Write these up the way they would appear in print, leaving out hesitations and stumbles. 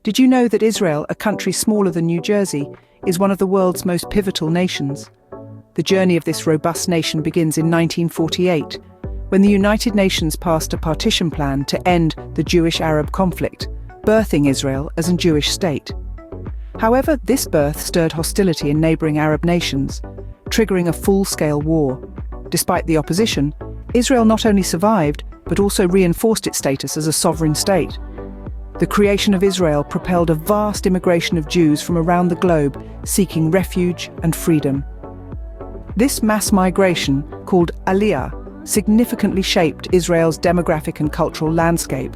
Did you know that Israel, a country smaller than New Jersey, is one of the world's most pivotal nations? The journey of this robust nation begins in 1948, when the United Nations passed a partition plan to end the Jewish-Arab conflict, birthing Israel as a Jewish state. However, this birth stirred hostility in neighboring Arab nations, triggering a full-scale war. Despite the opposition, Israel not only survived, but also reinforced its status as a sovereign state. The creation of Israel propelled a vast immigration of Jews from around the globe seeking refuge and freedom. This mass migration, called Aliyah, significantly shaped Israel's demographic and cultural landscape.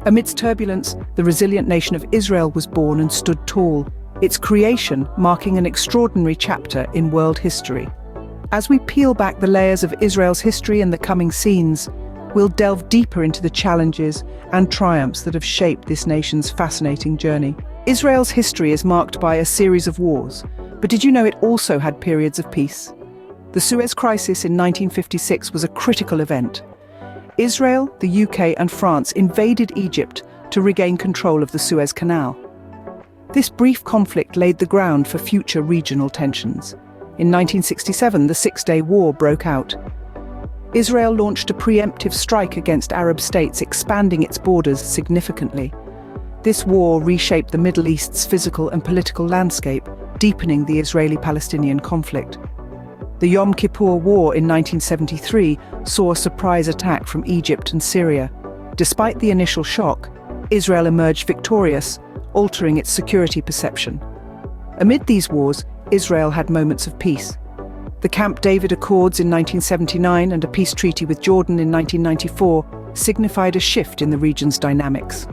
Amidst turbulence, the resilient nation of Israel was born and stood tall, its creation marking an extraordinary chapter in world history. As we peel back the layers of Israel's history in the coming scenes, we'll delve deeper into the challenges and triumphs that have shaped this nation's fascinating journey. Israel's history is marked by a series of wars, but did you know it also had periods of peace? The Suez Crisis in 1956 was a critical event. Israel, the UK and France invaded Egypt to regain control of the Suez Canal. This brief conflict laid the ground for future regional tensions. In 1967, the Six-Day War broke out. Israel launched a preemptive strike against Arab states, expanding its borders significantly. This war reshaped the Middle East's physical and political landscape, deepening the Israeli-Palestinian conflict. The Yom Kippur War in 1973 saw a surprise attack from Egypt and Syria. Despite the initial shock, Israel emerged victorious, altering its security perception. Amid these wars, Israel had moments of peace. The Camp David Accords in 1979 and a peace treaty with Jordan in 1994 signified a shift in the region's dynamics.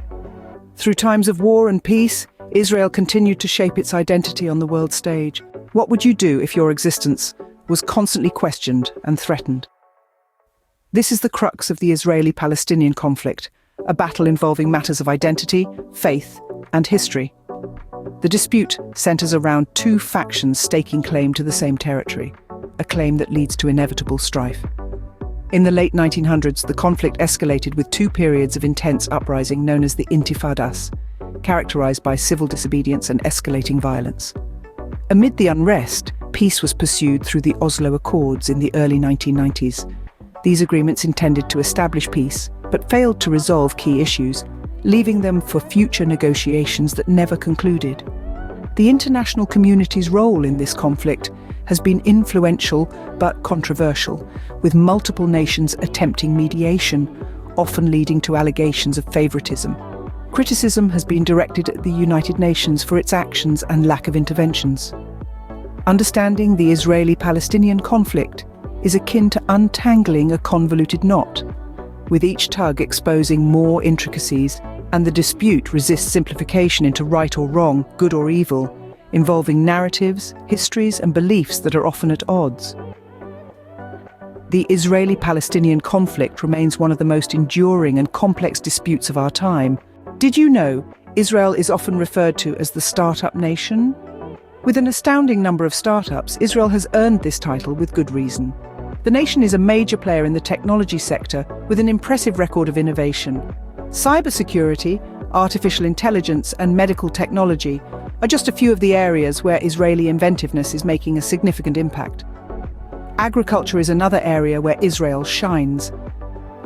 Through times of war and peace, Israel continued to shape its identity on the world stage. What would you do if your existence was constantly questioned and threatened? This is the crux of the Israeli-Palestinian conflict, a battle involving matters of identity, faith, and history. The dispute centers around two factions staking claim to the same territory, a claim that leads to inevitable strife. In the late 1900s, the conflict escalated with two periods of intense uprising known as the Intifadas, characterized by civil disobedience and escalating violence. Amid the unrest, peace was pursued through the Oslo Accords in the early 1990s. These agreements intended to establish peace, but failed to resolve key issues, leaving them for future negotiations that never concluded. The international community's role in this conflict has been influential but controversial, with multiple nations attempting mediation, often leading to allegations of favoritism. Criticism has been directed at the United Nations for its actions and lack of interventions. Understanding the Israeli-Palestinian conflict is akin to untangling a convoluted knot, with each tug exposing more intricacies, and the dispute resists simplification into right or wrong, good or evil, involving narratives, histories, and beliefs that are often at odds. The Israeli-Palestinian conflict remains one of the most enduring and complex disputes of our time. Did you know Israel is often referred to as the startup nation? With an astounding number of startups, Israel has earned this title with good reason. The nation is a major player in the technology sector with an impressive record of innovation. Cybersecurity, artificial intelligence, and medical technology are just a few of the areas where Israeli inventiveness is making a significant impact. Agriculture is another area where Israel shines.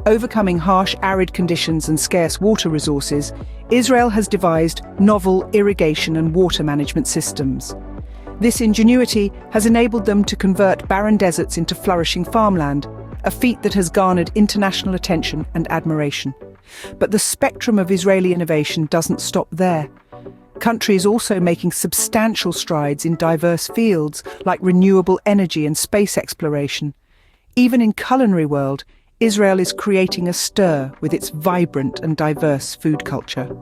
Overcoming harsh arid conditions and scarce water resources, Israel has devised novel irrigation and water management systems. This ingenuity has enabled them to convert barren deserts into flourishing farmland, a feat that has garnered international attention and admiration. But the spectrum of Israeli innovation doesn't stop there. Country is also making substantial strides in diverse fields like renewable energy and space exploration. Even in culinary world, Israel is creating a stir with its vibrant and diverse food culture.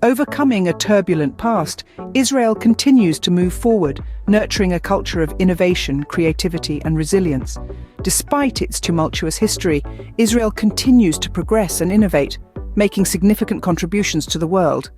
Overcoming a turbulent past, Israel continues to move forward, nurturing a culture of innovation, creativity, and resilience. Despite its tumultuous history, Israel continues to progress and innovate, making significant contributions to the world.